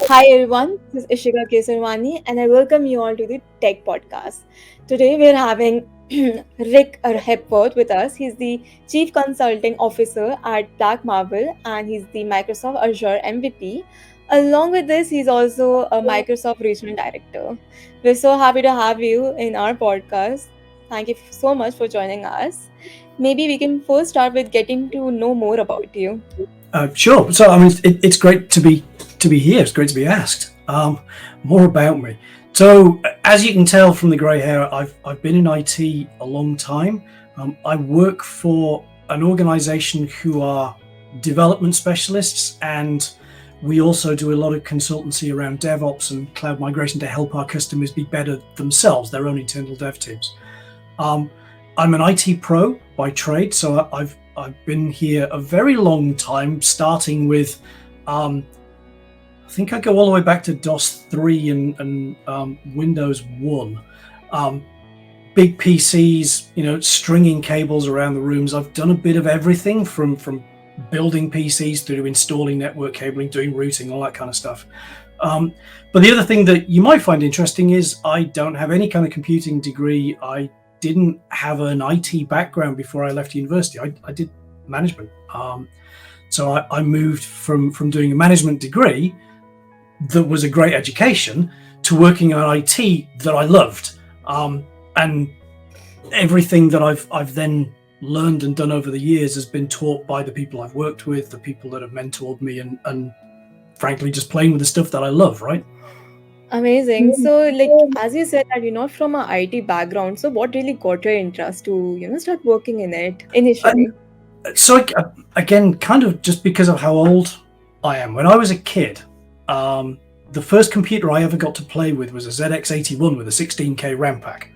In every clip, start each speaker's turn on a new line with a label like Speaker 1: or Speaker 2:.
Speaker 1: Hi everyone, this is Ishika Kesarwani and I welcome you all to the Tech Podcast. Today we're having Rik Hepworth with us. He's the Chief Consulting Officer at Black Marble and he's the Microsoft Azure MVP. Along with this, he's also a Microsoft Regional Director. We're so happy to have you in our podcast. Thank you so much for joining us. Maybe we can first start with getting to know more about you.
Speaker 2: Sure. So, I mean, it's great to be here. It's great to be asked more about me. So, as you can tell from the grey hair, I've been in IT a long time. I work for an organisation who are development specialists, and we also do a lot of consultancy around DevOps and cloud migration to help our customers be better themselves, their own internal dev teams. I'm an IT pro by trade, so I've been here a very long time, starting with, I think I go all the way back to DOS 3 and Windows 1. Big PCs, stringing cables around the rooms. I've done a bit of everything from building PCs through to installing network cabling, doing routing, all that kind of stuff. But the other thing that you might find interesting is I don't have any kind of computing degree. I didn't have an IT background before I left university. I did management. So I moved from doing a management degree that was a great education to working on IT that I loved. And everything that I've then learned and done over the years has been taught by the people I've worked with, the people that have mentored me, and frankly, just playing with the stuff that I love, right?
Speaker 1: Amazing. So, as you said that you're not from a IT background, so what really got your interest to, start working in it initially?
Speaker 2: So again, kind of just because of how old I am. When I was a kid, the first computer I ever got to play with was a ZX81 with a 16K RAM pack.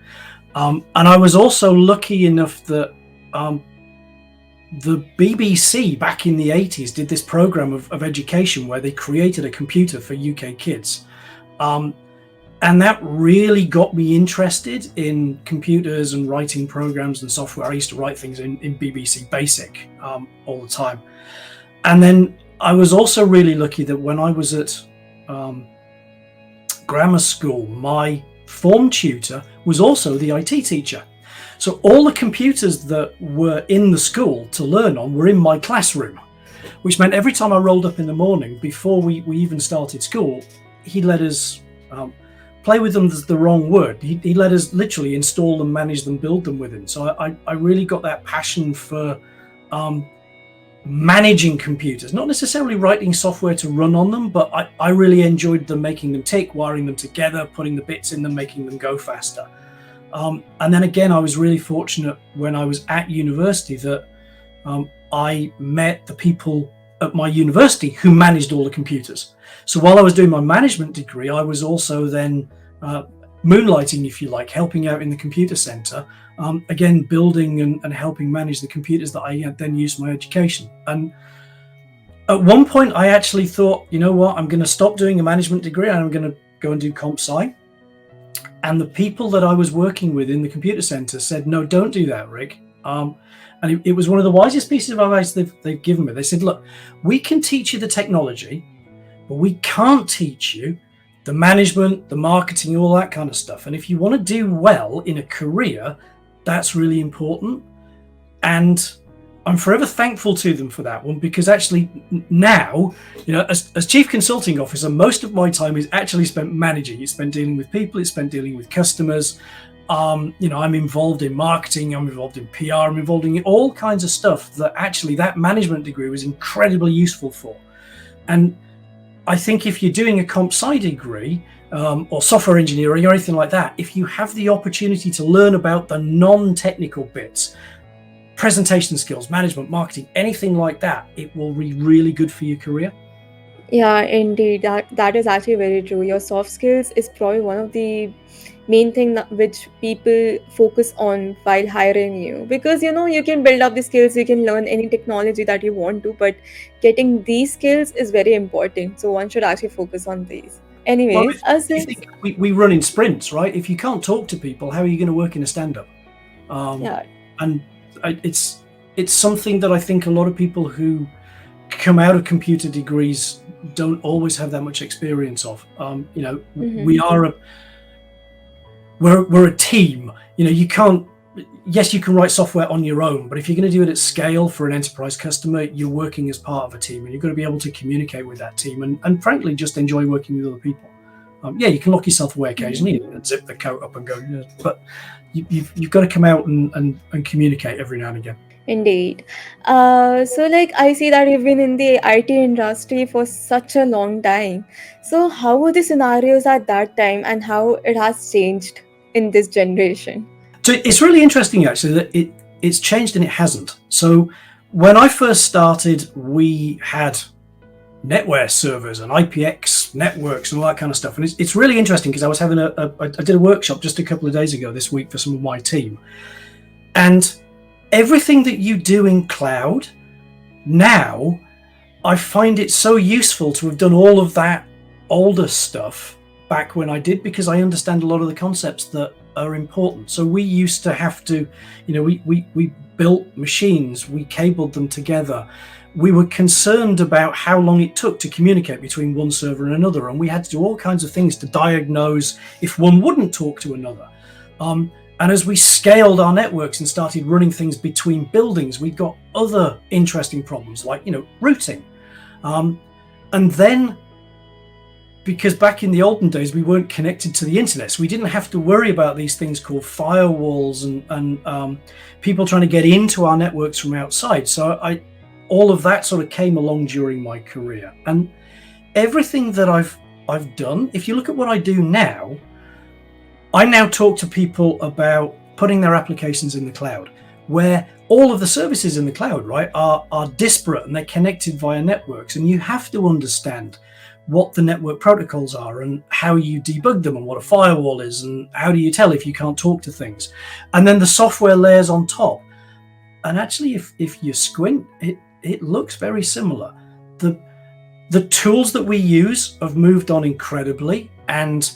Speaker 2: And I was also lucky enough that the BBC back in the 80s did this program of education where they created a computer for UK kids. And that really got me interested in computers and writing programs and software. I used to write things in BBC Basic all the time. And then I was also really lucky that when I was at grammar school, my form tutor was also the IT teacher. So all the computers that were in the school to learn on were in my classroom, which meant every time I rolled up in the morning, before we even started school, he let us play with them is the wrong word. He let us literally install them, manage them, build them with him. So I really got that passion for managing computers, not necessarily writing software to run on them, but I really enjoyed them, making them tick, wiring them together, putting the bits in them, making them go faster. And then again, I was really fortunate when I was at university that I met the people at my university who managed all the computers. So while I was doing my management degree, I was also then moonlighting, if you like, helping out in the computer center, again, building and helping manage the computers that I then used my education. And at one point, I actually thought, you know what, I'm going to stop doing a management degree and I'm going to go and do comp sci. And the people that I was working with in the computer center said, no, don't do that, Rik. And it was one of the wisest pieces of advice they've given me. They said, look, we can teach you the technology, but we can't teach you the management, the marketing, all that kind of stuff. And if you want to do well in a career, that's really important. And I'm forever thankful to them for that one, because actually now, as chief consulting officer, most of my time is actually spent managing. It's spent dealing with people, it's spent dealing with customers. I'm involved in marketing, I'm involved in PR, I'm involved in all kinds of stuff that actually that management degree was incredibly useful for. And I think if you're doing a comp sci degree or software engineering or anything like that, if you have the opportunity to learn about the non-technical bits, presentation skills, management, marketing, anything like that, it will be really good for your career.
Speaker 1: Yeah, indeed. That is actually very true. Your soft skills is probably one of the main thing which people focus on while hiring you, because you can build up the skills, you can learn any technology that you want to, but getting these skills is very important. So one should actually focus on these.
Speaker 2: Well,
Speaker 1: Anyways,
Speaker 2: if you think we run in sprints, right? If you can't talk to people, how are you going to work in a stand-up?
Speaker 1: Yeah.
Speaker 2: And it's something that I think a lot of people who come out of computer degrees don't always have that much experience of. We are we're a team. You can't. Yes, you can write software on your own, but if you're going to do it at scale for an enterprise customer, you're working as part of a team, and you've got to be able to communicate with that team, and frankly, just enjoy working with other people. You can lock yourself away occasionally and zip the coat up and go, but you've got to come out and communicate every now and again.
Speaker 1: Indeed. So, like, I see that you've been in the IT industry for such a long time. So, how were the scenarios at that time and how it has changed in this generation?
Speaker 2: So it's really interesting, actually, that it's changed and it hasn't. So when I first started, we had NetWare servers and IPX networks and all that kind of stuff. And it's really interesting because I was having I did a workshop just a couple of days ago this week for some of my team. And everything that you do in cloud now, I find it so useful to have done all of that older stuff back when I did, because I understand a lot of the concepts that are important. So we used to have to, we built machines, we cabled them together. We were concerned about how long it took to communicate between one server and another. And we had to do all kinds of things to diagnose if one wouldn't talk to another. And as we scaled our networks and started running things between buildings, we got other interesting problems like, routing. And then, because back in the olden days, we weren't connected to the internet, so we didn't have to worry about these things called firewalls and people trying to get into our networks from outside. So all of that sort of came along during my career. And everything that I've done, if you look at what I do now, I now talk to people about putting their applications in the cloud, where all of the services in the cloud, right, are disparate and they're connected via networks. And you have to understand what the network protocols are and how you debug them and what a firewall is and how do you tell if you can't talk to things. And then the software layers on top. And actually, if you squint, it looks very similar. The tools that we use have moved on incredibly, and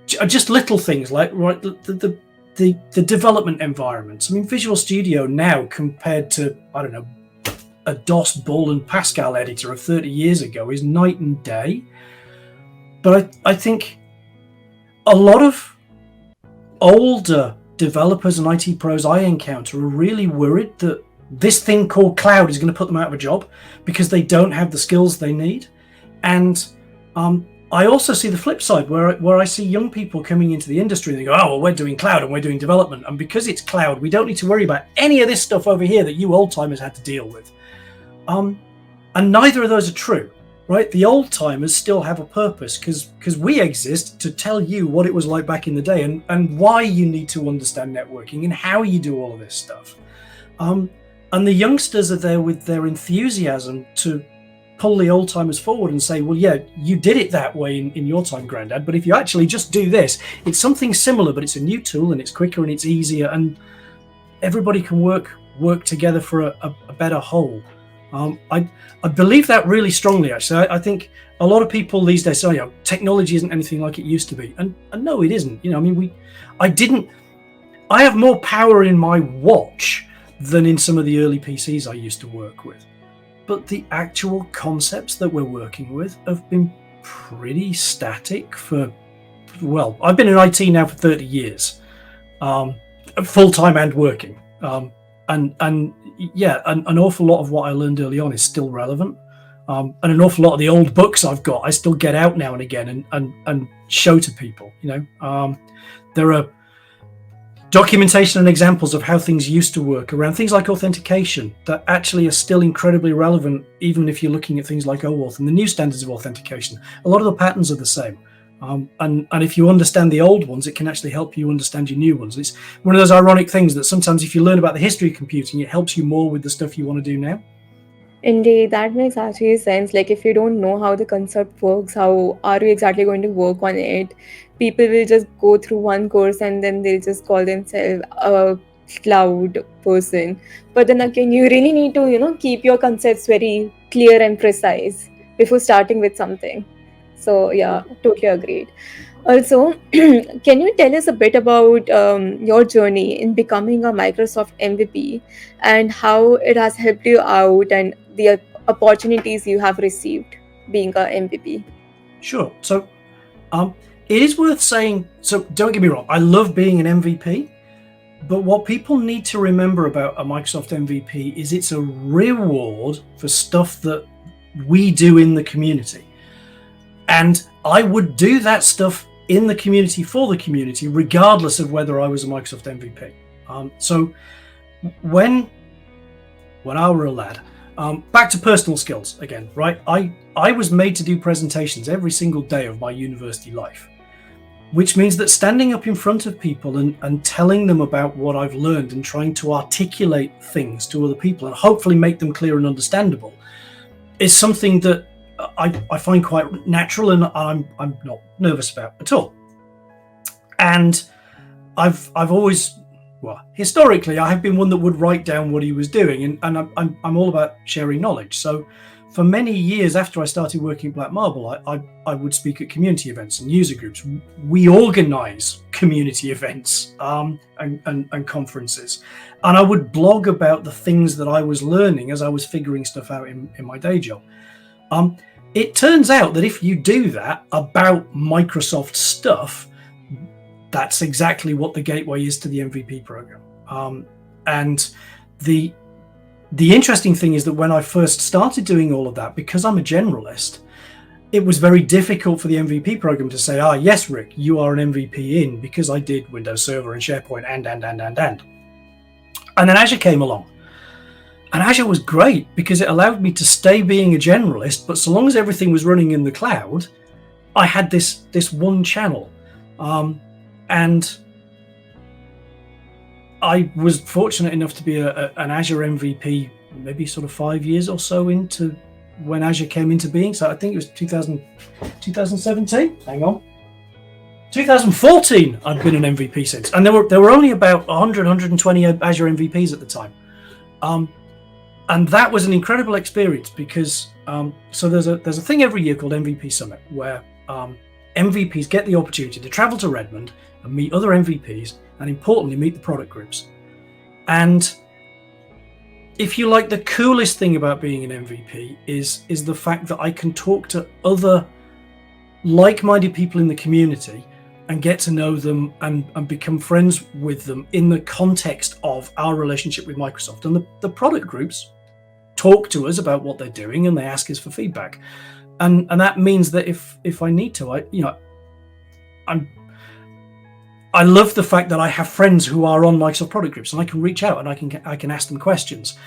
Speaker 2: just little things like the development environments. I mean, Visual Studio now compared to, I don't know, a DOS, Bull and Pascal editor of 30 years ago is night and day. But I think a lot of older developers and IT pros I encounter are really worried that this thing called cloud is going to put them out of a job because they don't have the skills they need. And I also see the flip side where I see young people coming into the industry and they go, oh, well, we're doing cloud and we're doing development. And because it's cloud, we don't need to worry about any of this stuff over here that you old timers had to deal with. And neither of those are true, right? The old timers still have a purpose because we exist to tell you what it was like back in the day and why you need to understand networking and how you do all of this stuff. And the youngsters are there with their enthusiasm to pull the old timers forward and say, well, yeah, you did it that way in your time, Grandad, but if you actually just do this, it's something similar, but it's a new tool and it's quicker and it's easier and everybody can work together for a better whole. I believe that really strongly, actually. I think a lot of people these days say, technology isn't anything like it used to be. And no, it isn't. I have more power in my watch than in some of the early PCs I used to work with. But the actual concepts that we're working with have been pretty static for, well, I've been in IT now for 30 years, full-time and working. And an awful lot of what I learned early on is still relevant. And an awful lot of the old books I've got, I still get out now and again and show to people. There are documentation and examples of how things used to work around things like authentication that actually are still incredibly relevant, even if you're looking at things like OAuth and the new standards of authentication. A lot of the patterns are the same. And if you understand the old ones, it can actually help you understand your new ones. It's one of those ironic things that sometimes if you learn about the history of computing, it helps you more with the stuff you want to do now.
Speaker 1: Indeed, that makes actually sense. Like, if you don't know how the concept works, how are you exactly going to work on it? People will just go through one course and then they'll just call themselves a cloud person. But then again, you really need to, keep your concepts very clear and precise before starting with something. So, yeah, totally agreed. Also, can you tell us a bit about your journey in becoming a Microsoft MVP and how it has helped you out and the opportunities you have received being a MVP?
Speaker 2: Sure. So um, it is worth saying. So don't get me wrong. I love being an MVP. But what people need to remember about a Microsoft MVP is it's a reward for stuff that we do in the community. And I would do that stuff in the community for the community, regardless of whether I was a Microsoft MVP. So when I were a lad, back to personal skills again, right? I was made to do presentations every single day of my university life, which means that standing up in front of people and telling them about what I've learned and trying to articulate things to other people and hopefully make them clear and understandable is something that I find quite natural and I'm not nervous about at all. And I've always, well, historically, I have been one that would write down what he was doing, and I'm all about sharing knowledge. So for many years after I started working at Black Marble, I would speak at community events and user groups. We organize community events and conferences. And I would blog about the things that I was learning as I was figuring stuff out in my day job. It turns out that if you do that about Microsoft stuff, that's exactly what the gateway is to the MVP program. And the interesting thing is that when I first started doing all of that, because I'm a generalist, it was very difficult for the MVP program to say, yes, Rik, you are an MVP in, because I did Windows Server and SharePoint and. And then Azure came along. And Azure was great because it allowed me to stay being a generalist, but so long as everything was running in the cloud, I had this one channel. And I was fortunate enough to be an Azure MVP maybe sort of 5 years or so into when Azure came into being. So I think it was 2017. Hang on. 2014, I'd been an MVP since. And there were only about 100, 120 Azure MVPs at the time. And that was an incredible experience because so there's a thing every year called MVP Summit where MVPs get the opportunity to travel to Redmond and meet other MVPs and importantly meet the product groups. And if you like, the coolest thing about being an MVP is the fact that I can talk to other like-minded people in the community and get to know them and become friends with them in the context of our relationship with Microsoft. And the product groups talk to us about what they're doing and they ask us for feedback. And that means that if I need to, I love the fact that I have friends who are on Microsoft product groups and I can reach out and I can ask them questions.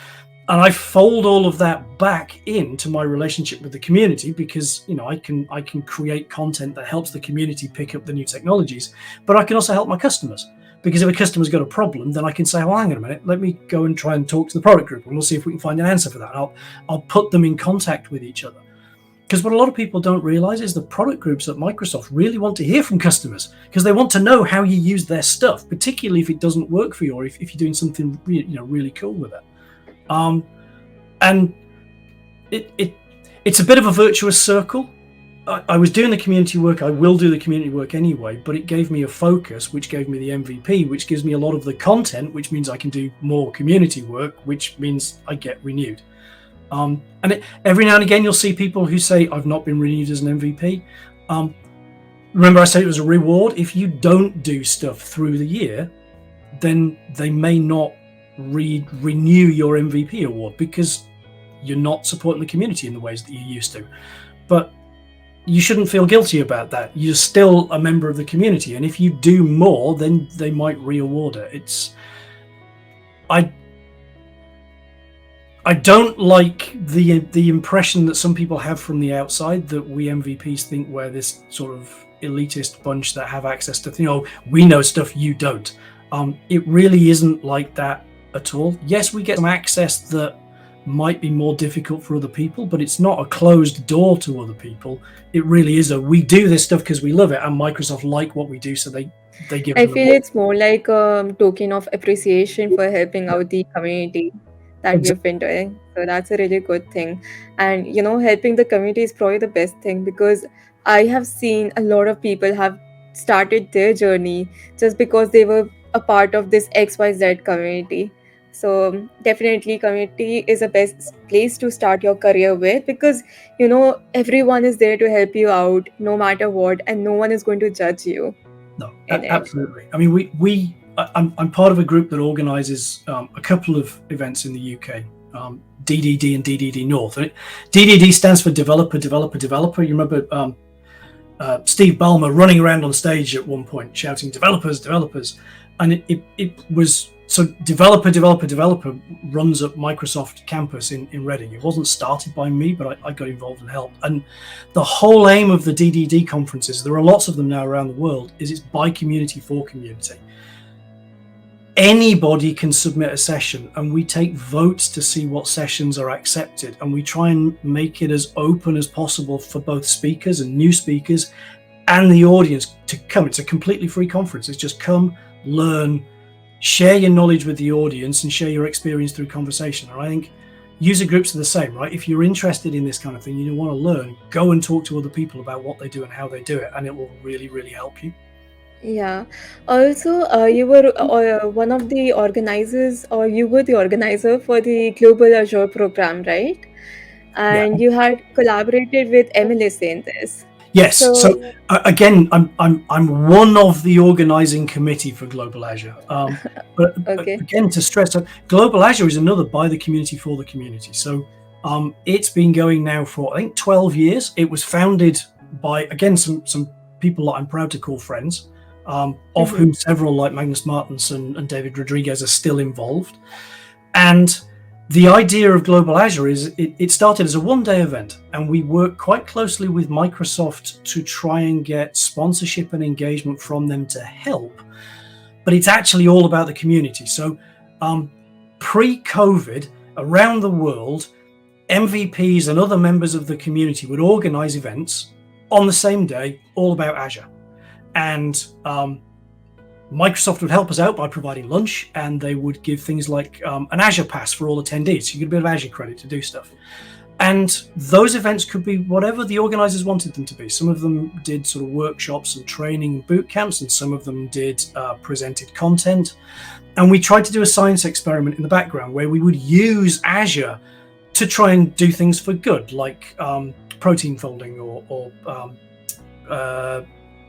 Speaker 2: And I fold all of that back into my relationship with the community because I can create content that helps the community pick up the new technologies, but I can also help my customers. Because if a customer's got a problem, then I can say, well, hang on a minute, let me go and try and talk to the product group and we'll see if we can find an answer for that. I'll put them in contact with each other. Because what a lot of people don't realize is the product groups at Microsoft really want to hear from customers because they want to know how you use their stuff, particularly if it doesn't work for you or if you're doing something really cool with it. And it's a bit of a virtuous circle. I was doing the community work. I will do the community work anyway, but it gave me a focus, which gave me the MVP, which gives me a lot of the content, which means I can do more community work, which means I get renewed. And every now and again, you'll see people who say, I've not been renewed as an MVP. Remember I said it was a reward. If you don't do stuff through the year, then they may not renew your MVP award because you're not supporting the community in the ways that you used to. But you shouldn't feel guilty about that. You're still a member of the community. And if you do more, then they might re-award it. I don't like the impression that some people have from the outside that we MVPs think we're this sort of elitist bunch that have access to, we know stuff you don't. It really isn't like that at all. Yes, we get some access that might be more difficult for other people, but it's not a closed door to other people. It really is we do this stuff because we love it, and Microsoft like what we do, so they give.
Speaker 1: I feel it's more like a token of appreciation for helping out the community that we've been doing. So that's a really good thing. And helping the community is probably the best thing because I have seen a lot of people have started their journey just because they were a part of this XYZ community. So definitely community is the best place to start your career with, because everyone is there to help you out no matter what, and no one is going to judge you
Speaker 2: No,
Speaker 1: in it.
Speaker 2: absolutely. I mean, I'm part of a group that organises a couple of events in the UK, DDD and DDD North. DDD stands for Developer, Developer, Developer. You remember Steve Ballmer running around on stage at one point shouting "Developers, developers," and it was so Developer, Developer, Developer runs at Microsoft campus in Reading. It wasn't started by me, but I got involved and helped. And the whole aim of the DDD conferences, there are lots of them now around the world, is it's by community for community. Anybody can submit a session, and we take votes to see what sessions are accepted, and we try and make it as open as possible for both speakers and new speakers and the audience to come. It's a completely free conference. It's just come, learn, share your knowledge with the audience, and share your experience through conversation. And I think user groups are the same, right? If you're interested in this kind of thing, you want to learn, go and talk to other people about what they do and how they do it, and it will really, really help you.
Speaker 1: Yeah. Also, you were one of the organizers, or you were the organizer for the Global Azure program, right?
Speaker 2: Yeah.
Speaker 1: And you had collaborated with MLSA in this.
Speaker 2: Yes.
Speaker 1: So,
Speaker 2: So again, I'm one of the organising committee for Global Azure. But
Speaker 1: okay.
Speaker 2: again, to stress that Global Azure is another by the community for the community. So it's been going now for I think 12 years. It was founded by again some people that I'm proud to call friends, of
Speaker 1: Mm-hmm.
Speaker 2: whom several like Magnus Martens and David Rodriguez are still involved. And the idea of Global Azure is it started as a one-day event, and we worked quite closely with Microsoft to try and get sponsorship and engagement from them to help. But it's actually all about the community. So pre-COVID, around the world, MVPs and other members of the community would organize events on the same day, all about Azure. And Microsoft would help us out by providing lunch, and they would give things like an Azure Pass for all attendees. So you get a bit of Azure credit to do stuff. And those events could be whatever the organizers wanted them to be. Some of them did sort of workshops and training and boot camps, and some of them did presented content. And we tried to do a science experiment in the background where we would use Azure to try and do things for good, like protein folding or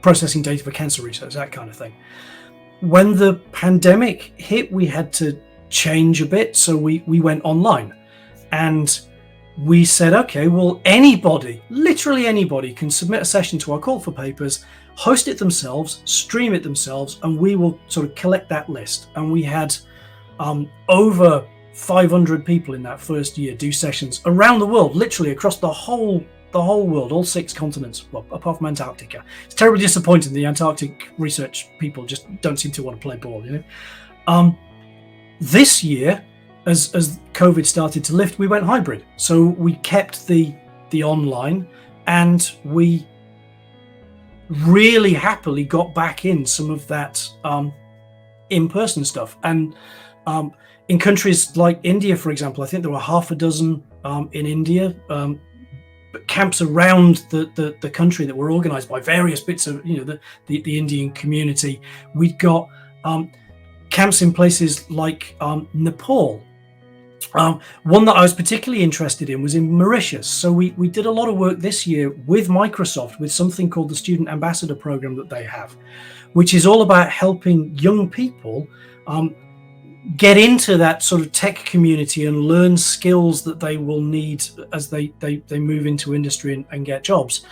Speaker 2: processing data for cancer research, that kind of thing. When the pandemic hit, we had to change a bit, so we went online, and we said, okay, well, anybody, literally anybody, can submit a session to our call for papers, host it themselves, stream it themselves, and we will sort of collect that list. And we had over 500 people in that first year do sessions around the world, literally across the whole world, all 6 continents, well, apart from Antarctica. It's terribly disappointing. The Antarctic research people just don't seem to want to play ball, This year, as COVID started to lift, we went hybrid. So we kept the online, and we really happily got back in some of that in-person stuff. And in countries like India, for example, I think there were half a dozen in India, camps around the country that were organized by various bits of the Indian community. We've got camps in places like Nepal. One that I was particularly interested in was in Mauritius. So we did a lot of work this year with Microsoft with something called the Student Ambassador Program that they have, which is all about helping young people get into that sort of tech community and learn skills that they will need as they move into industry and get jobs.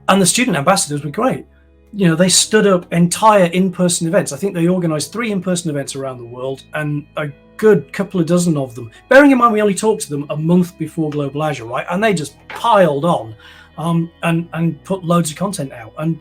Speaker 2: And the student ambassadors were great. They stood up entire in-person events. I think they organized 3 in-person events around the world, and a good couple of dozen of them, bearing in mind we only talked to them a month before Global Azure, right? And they just piled on and put loads of content out. And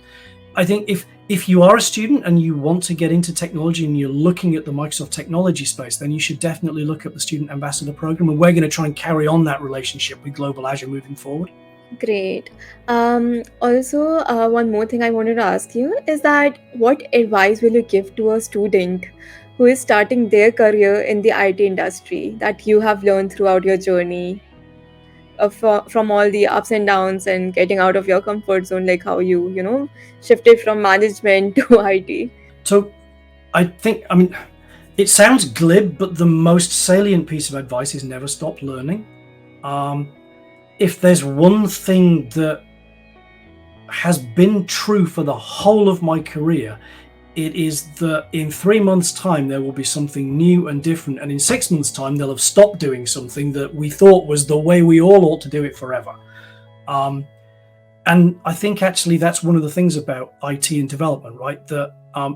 Speaker 2: I think if you are a student and you want to get into technology and you're looking at the Microsoft technology space, then you should definitely look at the Student Ambassador Program. And we're going to try and carry on that relationship with Global Azure moving forward.
Speaker 1: Great. Also, one more thing I wanted to ask you is that what advice will you give to a student who is starting their career in the IT industry that you have learned throughout your journey, from all the ups and downs and getting out of your comfort zone, like how you shifted from management to IT?
Speaker 2: So I think, It sounds glib, but the most salient piece of advice is never stop learning. If there's one thing that has been true for the whole of my career, it is that in 3 months' time there will be something new and different, and in 6 months' time they'll have stopped doing something that we thought was the way we all ought to do it forever. And I think actually that's one of the things about IT and development, right? That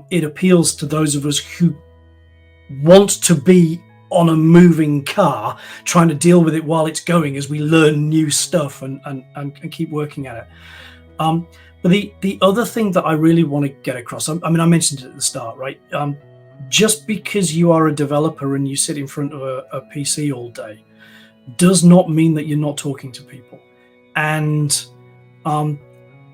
Speaker 2: it appeals to those of us who want to be on a moving car, trying to deal with it while it's going as we learn new stuff and keep working at it. But the other thing that I really want to get across, I mean, I mentioned it at the start, right? Just because you are a developer and you sit in front of a PC all day does not mean that you're not talking to people. And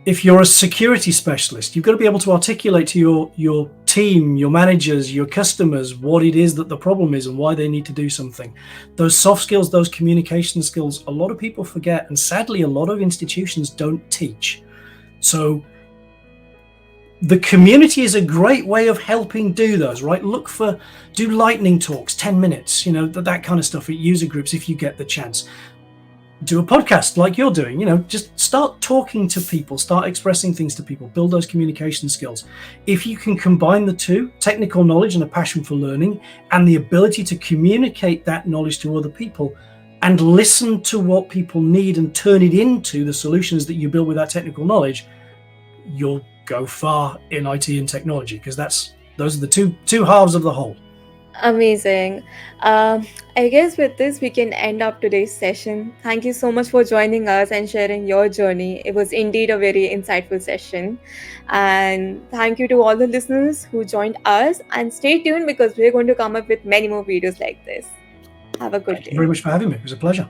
Speaker 2: if you're a security specialist, you've got to be able to articulate to your team, your managers, your customers, what it is that the problem is and why they need to do something. Those soft skills, those communication skills, a lot of people forget, and sadly a lot of institutions don't teach. So the community is a great way of helping do those, right? Do lightning talks, 10 minutes, that kind of stuff at user groups if you get the chance. Do a podcast like you're doing, just start talking to people, start expressing things to people, build those communication skills. If you can combine the two, technical knowledge and a passion for learning, and the ability to communicate that knowledge to other people and listen to what people need and turn it into the solutions that you build with that technical knowledge, you'll go far in IT and technology, because those are the two halves of the whole.
Speaker 1: Amazing. I guess with this, we can end up today's session. Thank you so much for joining us and sharing your journey. It was indeed a very insightful session. And thank you to all the listeners who joined us. And stay tuned because we're going to come up with many more videos like this. Have a good day.
Speaker 2: Thank you very much for having me. It was a pleasure.